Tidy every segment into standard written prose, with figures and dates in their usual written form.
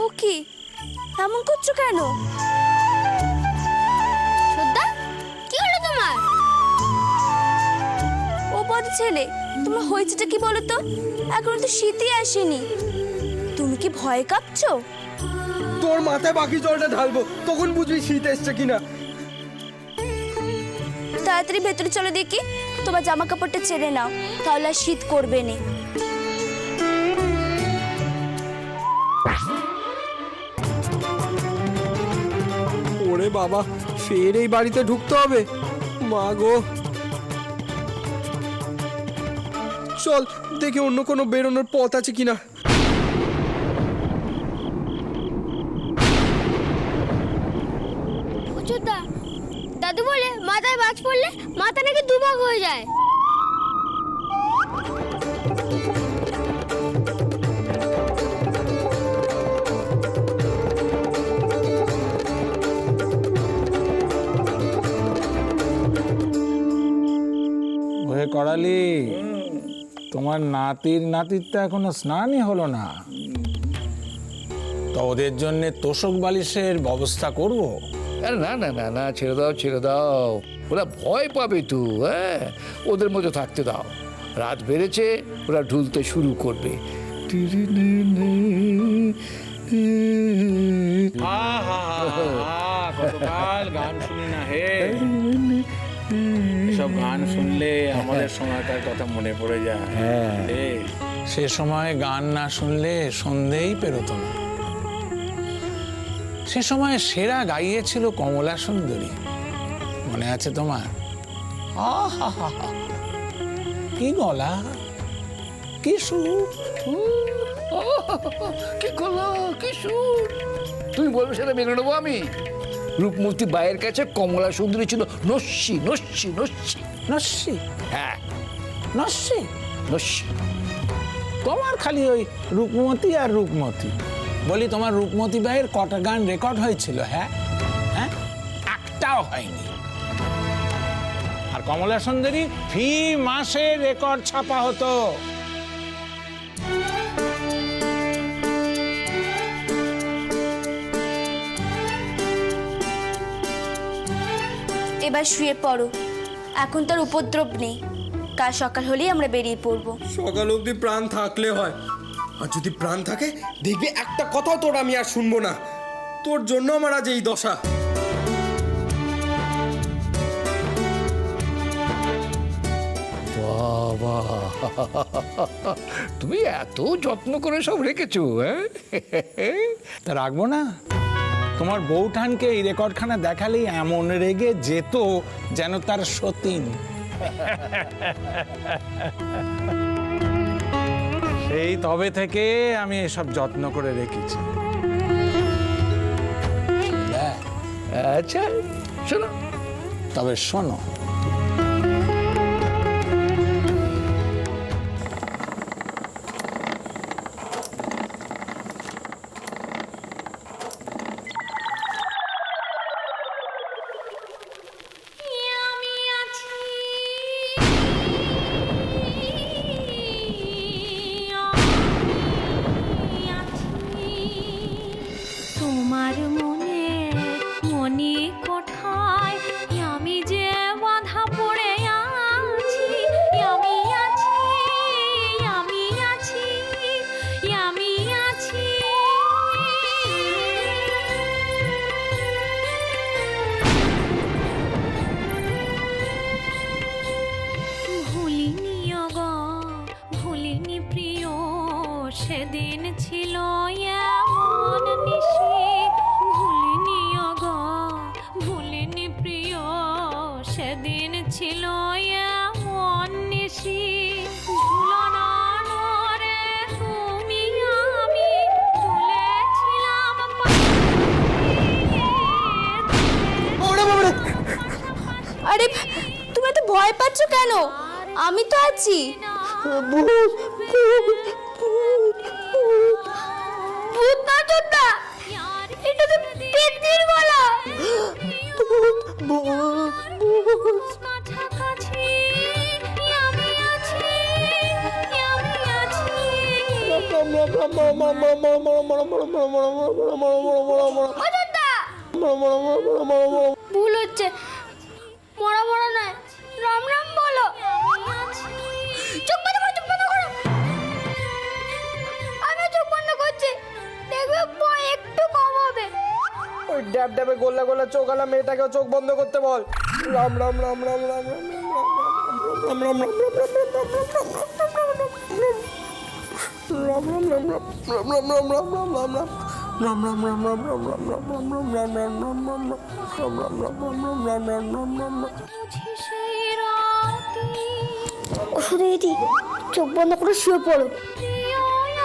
ও কি এমন করছো কেন? শ্রদ্ধা, কি হলো তোমার? ও বড় ছেলে, তোমার হয়েছেটা কি বলো তো? এখনো তো শীতই আসেনি, তুমি কি ভয় কাঁপছো? তোর মাথায় বাকি জলটা ঢালবো, তখন বুঝবি শীত এসছে কিনা। তাড়াতাড়ি ভেতরে চলো দেখি, তোমার জামা কাপড়টা ছেড়ে নাও, তাহলে আর শীত করবে না। ওরে বাবা, ফের এই বাড়িতে ঢুকতে হবে? মা গো, চল দেখি অন্য কোনো বেরোনোর পথ আছে কিনা। শ্রদ্ধা, দাদু বলে মাথায় বাজ পড়লে মাথা নাকি দুভাগ হয়ে যায়। ওহে করালি, তোমার নাতির তো এখনো স্নানই হলো না, তো ওদের জন্য তোষক বালিশের ব্যবস্থা করব। আরে না না না না, ছেড়ে দাও ছেড়ে দাও, ওরা ভয় পাবে তো। হ্যাঁ, ওদের মধ্যে থাকতে দাও, রাত বেড়েছে, ওরা ঢুলতে শুরু করবে। কতকাল গান শুনি না হে, সব গান শুনলে আমাদের সময়টার কথা মনে পড়ে যায়। সে সময় গান না শুনলে সন্ধেই পেরোতো না। সে সময় সেরা গাইয়েছিল কমলা সুন্দরী, মনে আছে তোমার? কি গলা, কি সুর, কি করলো, কি সুর! তুমি বলবে সেটা মেনে নেবো আমি? রূপমূর্তি বায়ের কাছে কমলা সুন্দরী ছিল নস্যি নস্যি নস্যি নস্যি। হ্যাঁ, নস্যি নস্যি। তোমার খালি ওই রূপমতি আর রূপমতি। বলি, তোমার রূপমতি বাইয়ের কটা গান রেকর্ড হয়েছিল? হ্যাঁ হ্যাঁ, একটাও হয়নি। আর কমলা সুন্দরী ফি মাসে রেকর্ড ছাপা হতো। এবার শুয়ে পড়ো, এখন তার উপদ্রব নেই, কাল সকাল হলেই আমরা বেরিয়ে পড়বো। সকাল অবধি প্রাণ থাকলে হয়, আর যদি প্রাণ থাকে দেখবি একটা কথাও তোর আমি আর শুনবো না। তোর জন্য আমার আজ এই দশা। বাবা, তুমি এত যত্ন করে সব রেখেছো? হ্যাঁ, তা রাখবো না? তোমার বউঠানকে এই রেকর্ডখানা দেখালেই এমন রেগে যেত যেন তার সতীন। সেই তবে থেকে আমি এসব যত্ন করে রেখেছি। আচ্ছা শোনো, তবে শোনো, তোমার মনে মনে কোঠায় আমি যে বাধা পড়ে আছি, আমি আছি, আমি আছি, আমি আছি। ভুলিনি গো, ভুলিনি প্রিয়, সেদিন ছিল এমন নিশি। ভুলিনি গো, ভুলিনি প্রিয়, সেদিন ছিল এমন নিশি। ঝুলনা নরে তুমি আমি ঝুলেছিলাম আরে তুমি এত ভয় পাচ্ছ কেন? আমি তো আছি। ভূত না চোদ্দা, এটা তো পেতনির গলা। কাছাকাছি আমি আছি, আমি আছি। ভুল হচ্ছে, মরা মরা নয়, রাম রাম বলো। চোখ বন্ধ করো, চোখ বন্ধ করো। আমি চোখ বন্ধ করছি, দেখবে ভয় একটু কম হবে। ওই ড্যাব ড্যাবে গোল্লা গোল্লা চোখালা মেয়েটাকেও চোখ বন্ধ করতে বল। রাম রাম রাম রাম রাম রাম রাম রাম রাম সেই রাতে শুধু এটি চোখ বন্ধ করে শুয়ে পড়ো। প্রিয়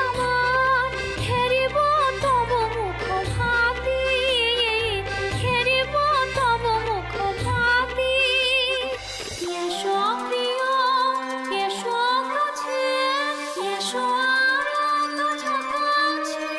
আমার হেরিব তব মুখ ভাতি, হেরিব তব মুখ ভাতি। এসো প্রিয়, এসো কাছে, এসো আরো কাছাকাছি।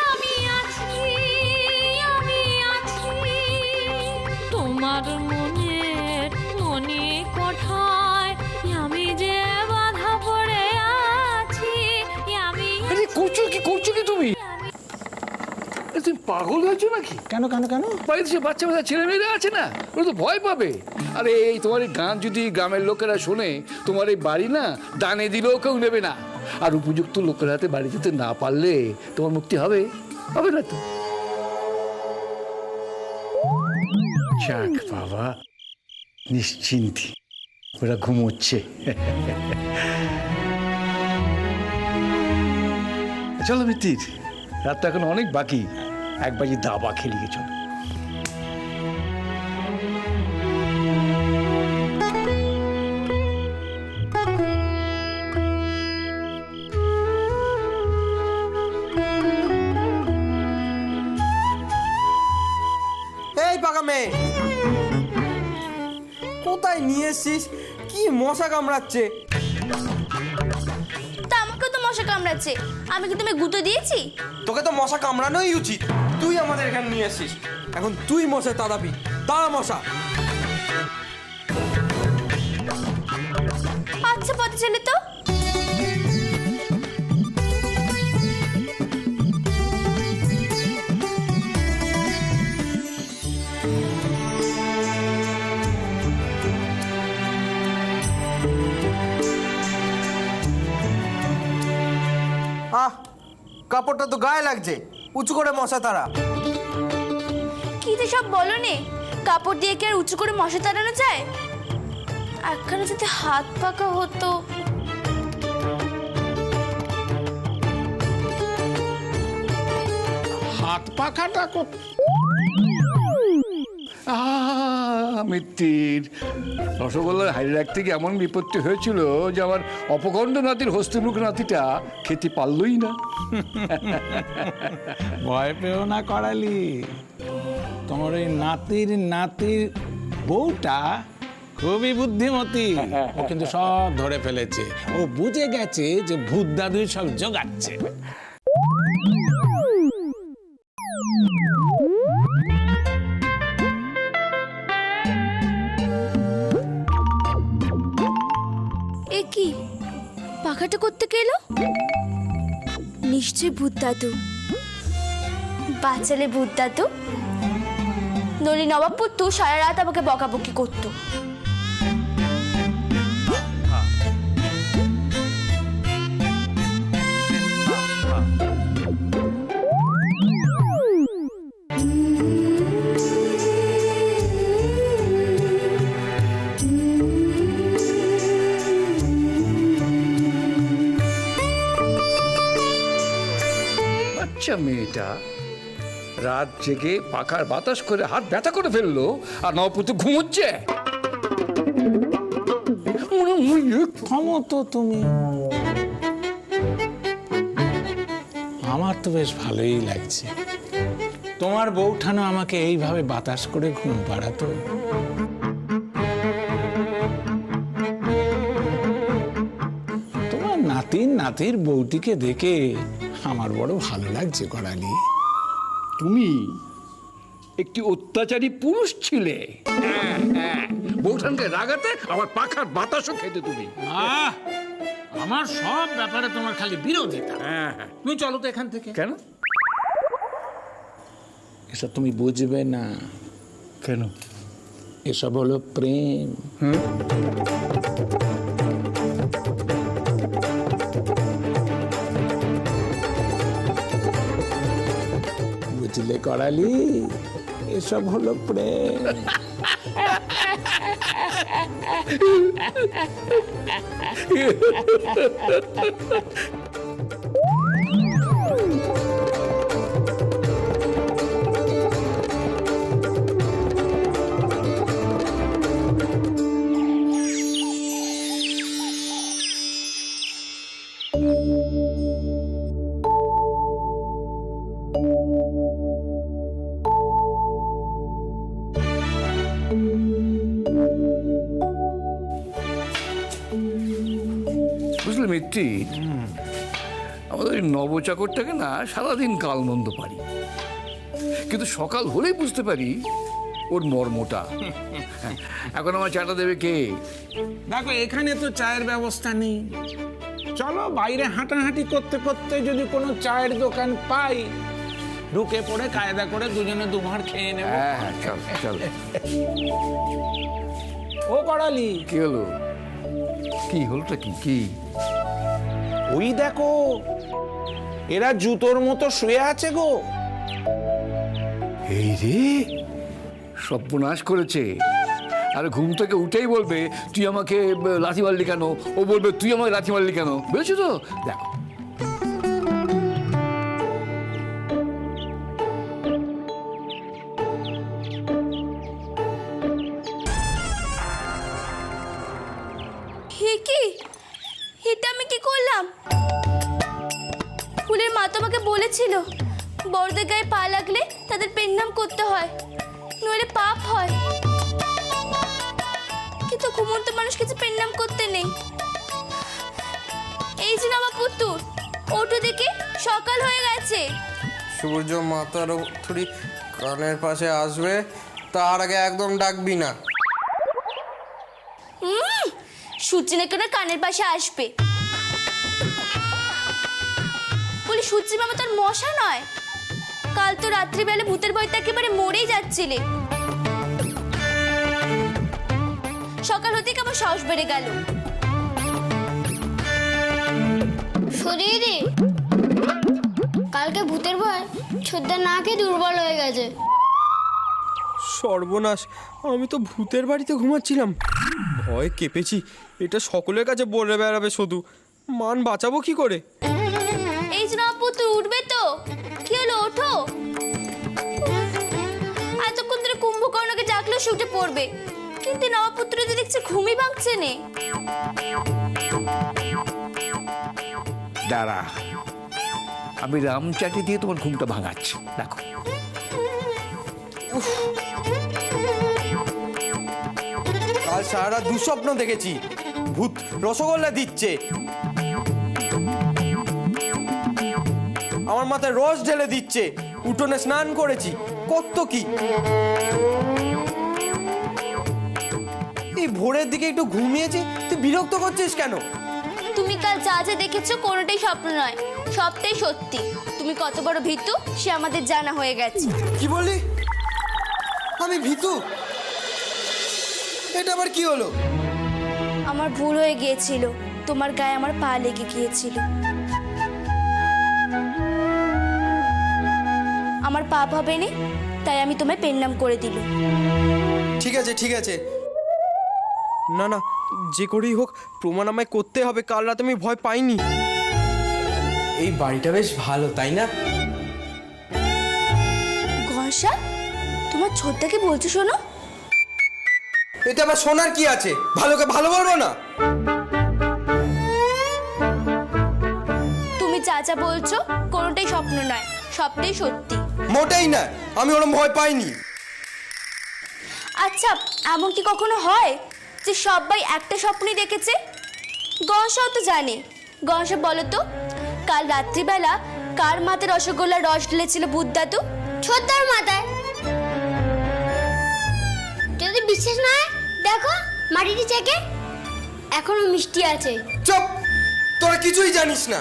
আমি আছি, আমি আছি তোমার মনের মনে কোঠায়। আমি যে বাধা পড়ে আছি, আমি আরে করছো কি তুমি? আরে তুমি পাগল হয়েছো নাকি? কেন কেন কেন? বাড়িতে যে বাচ্চা বাচ্চা ছেলে মেয়েরা আছে না, ওরা তো ভয় পাবে। আরে এই তোমার এই গান যদি গ্রামের লোকেরা শোনে, তোমার এই বাড়ি না দানে দিলেও কেউ নেবে না। আর উপযুক্ত লোকের হাতে বাড়ি যেতে না পারলে তোমার মুক্তি হবে হবে না তো। যাক বাবা, নিশ্চিন্তি ওরা ঘুমোচ্ছে। চলো মিত্তির, রাতটা এখন অনেক বাকি, এক বাজি দাবা খেলিয়ে চলো। এই পাকা মেয়ে, কোথায় নিয়ে এসছিস? কি মশা কামড়াচ্ছে? তা আমাকেও তো মশা কামড়াচ্ছে, আমি কি তুমি গুঁতো দিয়েছি? তোকে তো মশা কামড়ানোই উচিত, তুই আমাদের এখানে নিয়ে এসছিস। এখন তুই মশা তাড়াবি, তাড়া মশা। আচ্ছা পথে ছেলে তো। কাপড়টা তো গায়ে লাগছে, উঁচু করে মশা তাড়া। কি তো সব বলো নে, কাপড় দিয়ে কি আর উঁচু করে মশা তাড়ানো যায়? একখানে যদি হাত পাকা হতো। হাত পাখাটা মিত্তির, রসগোল্লার হাড়ি রাখতে গিয়ে এমন বিপত্তি হয়েছিল যে আমার অপকণ্ড নাতির হস্তিমুখ নাতিটা খেতে পারলই না। ভয় পেও না করালি, তোমার ওই নাতির বউটা খুবই বুদ্ধিমতী। ও কিন্তু সব ধরে ফেলেছে, ও বুঝে গেছে যে ভূত দাদুই সব জোগাচ্ছে। এ কি পাখাটা করতে গেল? নিশ্চয়ই ভূত দাদু। বাঁচালে ভূত দাদু, নলি নবাব পুত্তু সারা রাত আমাকে বকাবকি করতো। বাচ্চা মেয়েটা রাত জেগে পাখার বাতাস করে হাত ব্যথা করে ফেললো, আর নবপুত্র ঘুমোচ্ছে। থামো তো তুমি, আমার তো বেশ ভালোই লাগছে। তোমার বউঠানো আমাকে এইভাবে বাতাস করে ঘুম পাড়াতো। তোমার নাতির বউটিকে দেখে আমার বড় ভালো লাগছে করালি। তুমি একটি অত্যাচারী পুরুষ ছিলে, বউঠানকে রাগাতে আমার পাখার বাতাসও খেতে তুমি। আমার সব ব্যাপারে তোমার খালি বিরোধিতা। হ্যাঁ হ্যাঁ। তুমি চলো তো এখান থেকে। কেন? এসব তুমি বুঝবে না। কেন? এসব হলো প্রেম। বুঝলে করালি, এসব হলো প্রেম। বুঝলে মিত্তি, আমাদের এই নবচাকরটাকে না সারাদিন কালমন্দ পারি, কিন্তু সকাল হলেই বুঝতে পারি ওর মর্মটা। এখন আমার চাটা দেবে কে? দেখো এখানে তো চায়ের ব্যবস্থা নেই। চলো বাইরে হাঁটাহাঁটি করতে করতে যদি কোনো চায়ের দোকান পাই, ঢুকে পড়ে কায়দা করে দুজনে দুভার খেয়ে নেব। হ্যাঁ হ্যাঁ, চল চল। ও করালি, কি হলো? কি হলোটা কি? কি? ওই দেখো, এরা জুতোর মতো শুয়ে আছে গো। এই রে, সর্বনাশ করেছে। আরে ঘুম থেকে উঠেই বলবে তুই আমাকে লাথি মারলি কেন, ও বলবে তুই আমাকে লাথি মারলি কেন। বুঝেছো তো? দেখো কি এটা আমি কি করলাম? ফুলের মা তো আমাকে বলেছিল বড়দের গায়ে পা লাগলে তাদের পেন্নাম করতে হয়, নইলে পাপ হয়। কিন্তু ঘুমন্ত মানুষ কিছু পেন্নাম করতে নেই। এই যে আমার পুতুল, ওঠো দেখি, সকাল হয়ে গেছে। সূর্য মাথার থুড়ি কানের পাশে আসবে, তার আগে একদম ডাকবি না। সূর্য নাকি ওনার কানের পাশে আসবে বলি? সূর্য মামা তোর মশা নয়। কাল তো রাত্রিবেলা ভূতের ভয়তে একেবারে মরেই যাচ্ছিলে, সকাল হতেই কেমন সাহস বেড়ে গেল। সরিয়ে দি, কালকে ভূতের ভয় ছোদ্দা না খেয়ে দুর্বল হয়ে গেছে। সর্বনাশ, আমি তো ভূতের বাড়িতে ঘুমাচ্ছিলাম, ভয় কেঁপেছি। এটা সকলের কাছে বলে বেড়াবে শুধু, মান বাঁচাবো কি করে? এই যে আপু, তুই উঠবে তো? কি হলো, ওঠো। এতক্ষণ ধরে কুম্ভকর্ণকে ডাকলেও সে উঠে পড়বে, কিন্তু নবপুত্র তো দেখছি ঘুমই ভাঙছে নে। দাঁড়া, আমি রামচাটি দিয়ে তোমার ঘুমটা ভাঙাচ্ছি, দেখো। কাল সারা দুঃস্বপ্ন দেখেছি, ভূত রসগোল্লা দিচ্ছে, আমার মাথায় রস ঢেলে দিচ্ছে, উঠোনে স্নান করেছি, কত কি। এই ভোরের দিকে একটু ঘুমিয়েছি, তুই বিরক্ত করছিস কেন? তুমি কাল যা যা দেখেছো কোনোটাই স্বপ্ন নয়, সবটাই সত্যি। তুমি কত বড় ভীতু সে আমাদের জানা হয়ে গেছে। কি বললি? আমি ভীতু? এটা আবার কি হলো? আমার ভুল হয়ে গিয়েছিল, তোমার গায়ে আমার পা লেগে গিয়েছিল। আমার পাপ হবে না, তাই আমি তোমায় পেন্নাম করে দিল। ঠিক আছে ঠিক আছে, না না, যে করেই হোক প্রমাণ আমায় করতে হবে। কাল রাতে আমি ভয় পাইনি। এই বাড়িটা বেশ ভালো, তাই না? ঘষা, তোমার ছোটটাকে বলছো শোনো? এতে আবার শোনার কি আছে? ভালোকে ভালো বলবো না? তুমি যা যা বলছো কোনোটাই স্বপ্ন নয়, সবটাই সত্যি। মোটেই না, আমি ওরম ভয় পাইনি। আচ্ছা, এমন কি কখনো হয় যে সবাই একটা স্বপ্নই দেখেছে? গণসাও তো জানে। গণসা বলো তো, কাল রাত্রিবেলা কার মাথায় রসগোল্লার রস ঢেলেছিল ভূত দাদু? ছোদ্দার মাথায়। যদি বিশ্বাস না হয় দেখো মাটিটি চেকে, এখনো মিষ্টি আছে। চুপ! তোরা কিছুই জানিস না।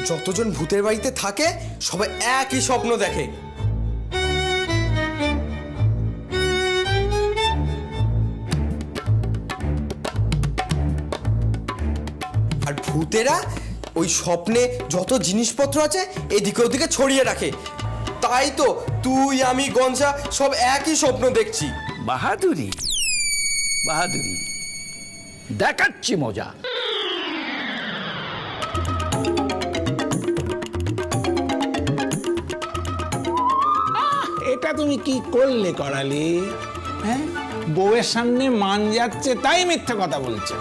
যতজন ভূতের বাড়িতে থাকে সবাই একই স্বপ্ন দেখে। আর ভূতেরা ওই স্বপ্নে যত জিনিসপত্র আছে এদিকে ওদিকে ছড়িয়ে রাখে। তাই তো তুই, আমি, গঞ্জা সব একই স্বপ্ন দেখছি। বাহাদুরি বাহাদুরি, দেখাচ্ছি মজা। এটা তুমি কি করলে করালি? হ্যাঁ, বউয়ের সামনে মান যাচ্ছে তাই মিথ্যে কথা বলছে।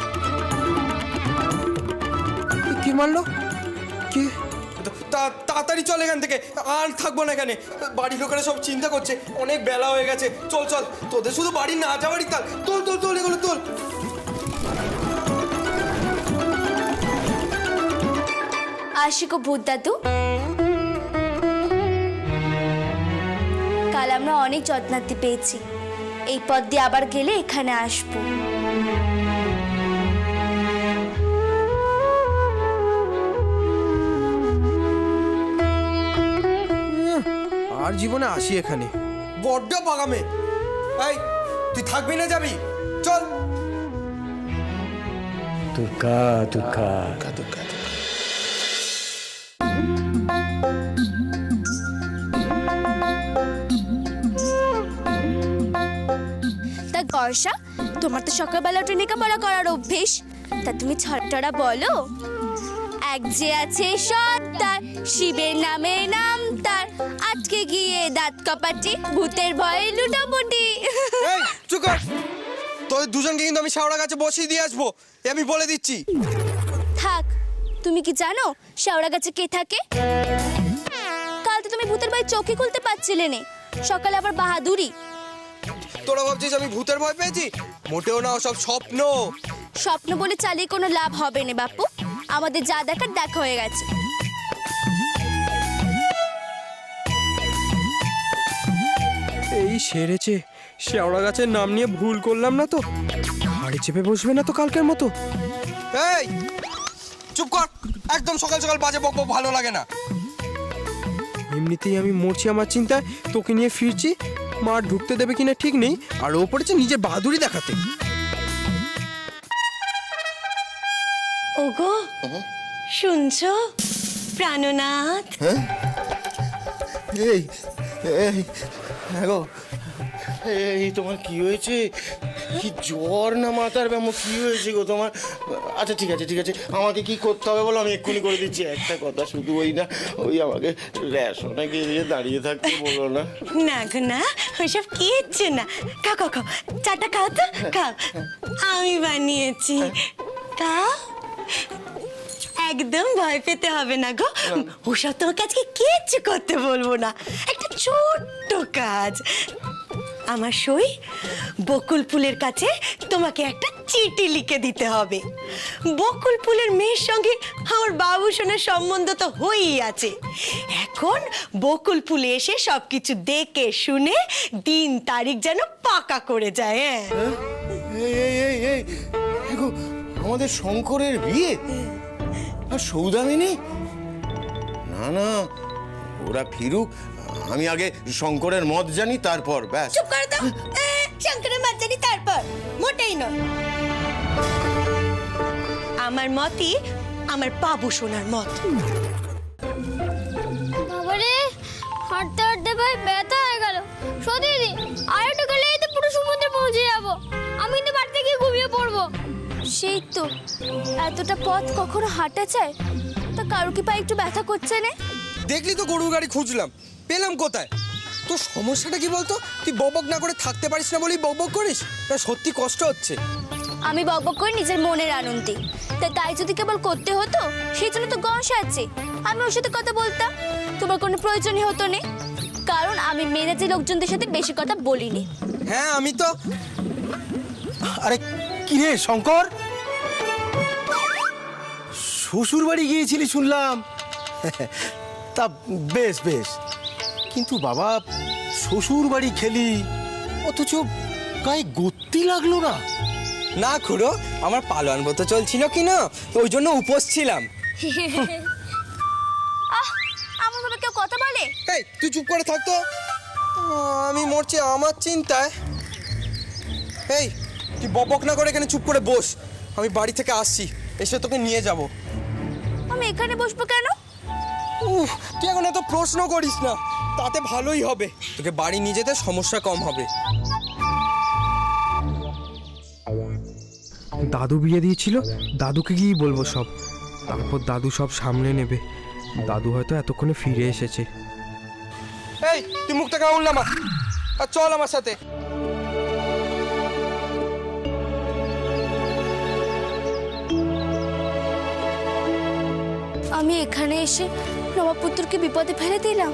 কি মারলো? কি? তাড়াতাড়ি চল এখান থেকে, আর থাকবো না এখানে। বাড়ির লোকেরা সব চিন্তা করছে, অনেক বেলা হয়ে গেছে। চল চল, তোদের শুধু বাড়ি না যাওয়ারই তাল। তোল তোল তোল, এগুলো তোল। আসি গো ভূত দাদু। কাল আমরা অনেক যত্নার্থী পেয়েছি। এই পথ দিয়ে আবার গেলে এখানে আসবো। আর জীবনে আসি এখানে, বড্ড পাগামে। এই তুই থাকবি না যাবি? চল। দুর্গা দুর্গা দুর্গা। তা গর্ষা, তোমার তো সকালবেলা উঠে লেখাপড়া করার অভ্যেস, তা তুমি ছড়াটা বলো। এক যে আছে সত্তার, শিবের নামে নাম তার, আজকে গিয়ে দাঁত কপাটি, ভূতের ভয়ে লুটোপুটি। এই চুপ কর। তোদের দুজনকে কিন্তু আমি শাওড়া গাছে বসিয়ে দিয়ে আসবো, এ আমি বলে দিচ্ছি। থাক, তুমি কি জানো শাওড়া গাছে কে থাকে? কাল তো তুমি ভূতের ভয়ে চোখে খুলতে পারছিলে না, সকালে আবার বাহাদুরি। তোরা ভাবছিস আমি ভূতের ভয় পেয়েছি? মোটেও না, সব স্বপ্ন। স্বপ্ন বলে চালিয়ে কোনো লাভ হবে না বাপু, আমাদের যা দেখার দেখা হয়ে গেছে। এই সেরেছে, শেওড়া গাছের নাম নিয়ে ভুল করলাম না তো? ঘাড়ে চেপে বসবে না তো কালকের মতো? এই চুপ কর, একদম সকাল সকাল বাজে বক বক ভালো লাগে না। এমনিতেই আমি মরছি আমার চিন্তায়, তোকে নিয়ে ফিরছি। মা ঢুকতে দেবে কিনা ঠিক নেই, আর ও পড়েছে নিজের বাহাদুরি দেখাতে। ওগো, শুনছো প্রাণনাথ? এই এই গো, এই তোমার কি হয়েছে? কি জ্বর না মাথার ব্যামো, কি হয়েছে গো তোমার? আচ্ছা ঠিক আছে ঠিক আছে, আমাকে কি করতে হবে বলো, আমি এক্ষুনি করে দিচ্ছি। একটা কথা শুধু, ওই না ওই আমাকে রেশনে গিয়ে দাঁড়িয়ে থাকতে বলো না। না গো না, ওইসব কিচ্ছু না। খাও খাও খাও, চাটা খাও তো, খাও, আমি বানিয়েছি। খাও, একদম ভয় পেতে হবে না গো। ওসব তোমাকে আজকে কিচ্ছু করতে বলবো না, একটা ছোট্ট কাজ। আমার সই বকুল ফুলের কাছে তোমাকে একটা চিঠি লিখে দিতে হবে। বকুল ফুলের মেয়ের সঙ্গে আমার বাবু সোনার সম্বন্ধ তো হয়েই আছে। এখন বকুল ফুলে এসে সবকিছু দেখে শুনে দিন তারিখ যেন পাকা করে যায়। হ্যাঁ, এই এই এই এই গো, আমাদের শঙ্করের বিয়ে আর সৌদামিনী? না না, ওরা ফিরুক, আমি আগে শঙ্করের মত জানি, তারপর ব্যাস। চুপ করে দাও। শঙ্করের মত জানি তারপর? মোটেই নয়। আমার মতই আমার বাবু সোনার মত। বাবারে, হাঁটতে হাঁটতে ভাই ব্যথা হয়ে গেল। সত্যি আর একটু গেলেই তো পুরো সমুদ্রে পৌঁছে যাবো। আমি তো বাড়িতে গিয়ে ঘুমিয়ে পড়বো। সেই তো, এতটা পথ কখনো হাঁটা যায়? তা কারো কি পায়ে একটু ব্যথা করছে না? দেখলি তো গরুর গাড়ি খুঁজলাম, পেলাম কোথায়? তোর সমস্যাটা কি বলতো? তুই বকবক না করে থাকতে পারিস না বলেই বকবক করিস, না সত্যি কষ্ট হচ্ছে? আমি বকবক করি নিজের মনের আনন্দে, তাই যদি কেবল করতে হতো সেই জন্য তো গংসা আছে, আমি ওর সাথে কথা বলতাম, তোমার কোনো প্রয়োজনই হতো না। কারণ আমি মেজাজি লোকজনদের সাথে বেশি কথা বলিনি। হ্যাঁ আমি তো। আরে কি রে শঙ্কর, শ্বশুর বাড়ি গিয়েছিলি শুনলাম। তা বেশ বেশ, কিন্তু বাবা শ্বশুর বাড়ি খেলি, অথচ গায়ে গত্তি লাগলো না। না খুড়ো, আমার পালোয়ান ব্রত চলছিল কি না, তো ওই জন্য উপোস ছিলাম। আমার ভাবে কেউ কথা বলে? এই তুই চুপ করে থাক তো, আমি মরছি আমার চিন্তায়। এই তুই বক না করে এখানে চুপ করে বস, আমি বাড়ি থেকে আসছি, এসে তোকে নিয়ে যাব। আমি এখানে বসবো কেন? তুই এখন এত প্রশ্ন করিস না, তাতে ভালোই হবে, তোকে বাড়ি নিয়ে যেতে সমস্যা কম হবে। দাদু বিয়ে দিয়েছিল, দাদুকে গিয়েই বলবো সব, তারপর দাদু সব সামলে নেবে। দাদু হয়তো এতক্ষণে ফিরে এসেছে। এই তুই মুখটা কেমন নামা আর চল আমার সাথে। আমি এখানে এসে নবাবপুত্রকে বিপদে ফেলে দিলাম।